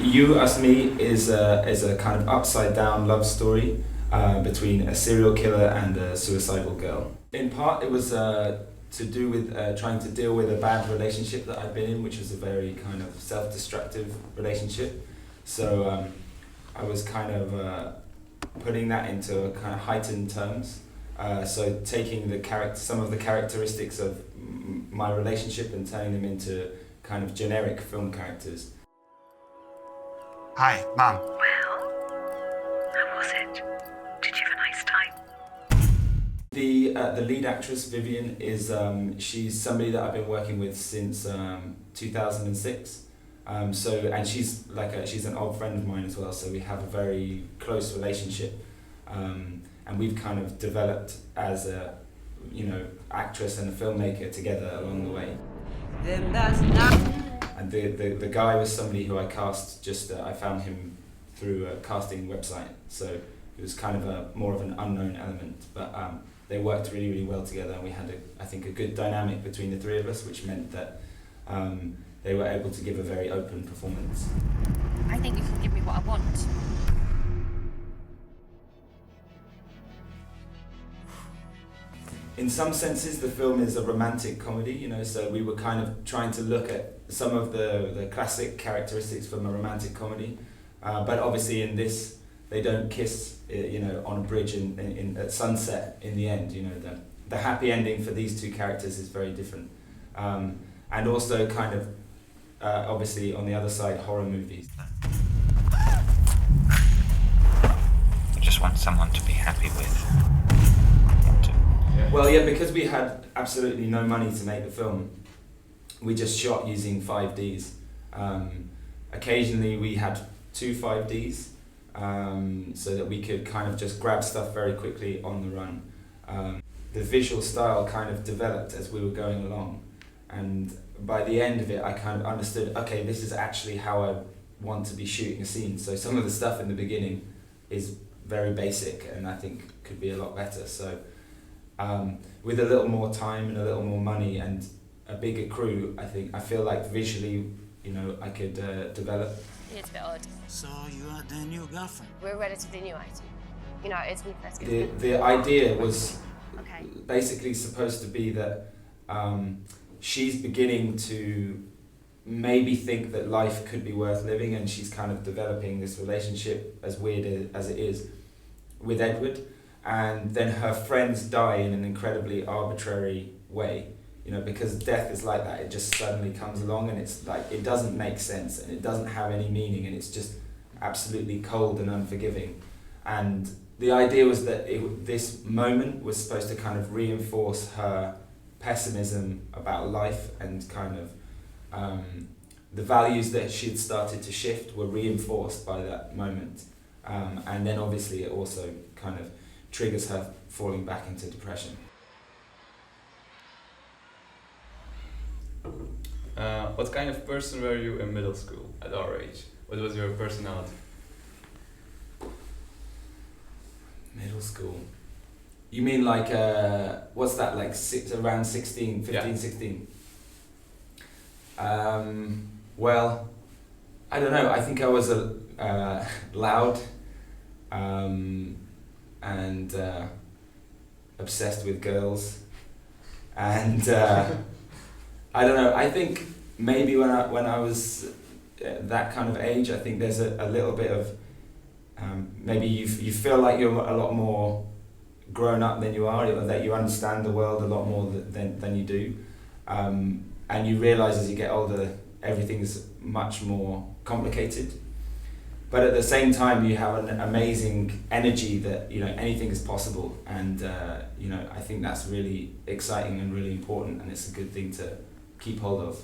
You Us Me is a kind of upside down love story between a serial killer and a suicidal girl. In part, it was to do with trying to deal with a bad relationship that I'd been in, which was a very kind of self-destructive relationship. So I was kind of putting that into a kind of heightened terms. So taking some of the characteristics of my relationship and turning them into kind of generic film characters. Hi, Mom. Well, how was it? Did you have a nice time? The lead actress, Vivian, is she's somebody that I've been working with since 2006. And she's she's an old friend of mine as well, so we have a very close relationship. And we've kind of developed as a, actress and a filmmaker together along the way. Then that's not. And the guy was somebody who I cast I found him through a casting website, so it was kind of more of an unknown element, but they worked really, really well together, and we had I think a good dynamic between the three of us, which meant that they were able to give a very open performance. I think you can give me what I want. In some senses, the film is a romantic comedy, so we were kind of trying to look at some of the classic characteristics from a romantic comedy, but obviously in this, they don't kiss, on a bridge at sunset in the end. The happy ending for these two characters is very different. And also kind of, obviously on the other side, horror movies. I just want someone to be happy with. Well, yeah, because we had absolutely no money to make the film, we just shot using 5Ds. Occasionally we had 2 5Ds, so that we could kind of just grab stuff very quickly on the run. The visual style kind of developed as we were going along, and by the end of it I kind of understood, okay, this is actually how I want to be shooting a scene. So some of the stuff in the beginning is very basic and I think could be a lot better. So with a little more time and a little more money and a bigger crew, I feel like visually, I could develop. It's a bit odd. So you are the new girlfriend? We're relatively new, actually. It's me first. The idea was Okay. basically supposed to be that she's beginning to maybe think that life could be worth living, and she's kind of developing this relationship, as weird as it is, with Edward. And then her friends die in an incredibly arbitrary way, because death is like that. It just suddenly comes along and it's like, it doesn't make sense and it doesn't have any meaning and it's just absolutely cold and unforgiving. And the idea was that this moment was supposed to kind of reinforce her pessimism about life, and kind of the values that she had started to shift were reinforced by that moment. And then obviously it also kind of triggers her falling back into depression. What kind of person were you in middle school at our age? What was your personality? Middle school? You mean like, what's that, like around 16, 15, yeah. 16? Well, I don't know, I think I was loud, and obsessed with girls, and I don't know, I think maybe when I was that kind of age, I think there's a little bit of maybe you feel like you're a lot more grown up than you are, or that you understand the world a lot more than you do, and you realise as you get older everything's much more complicated. But at the same time, you have an amazing energy that, anything is possible. And, I think that's really exciting and really important, and it's a good thing to keep hold of.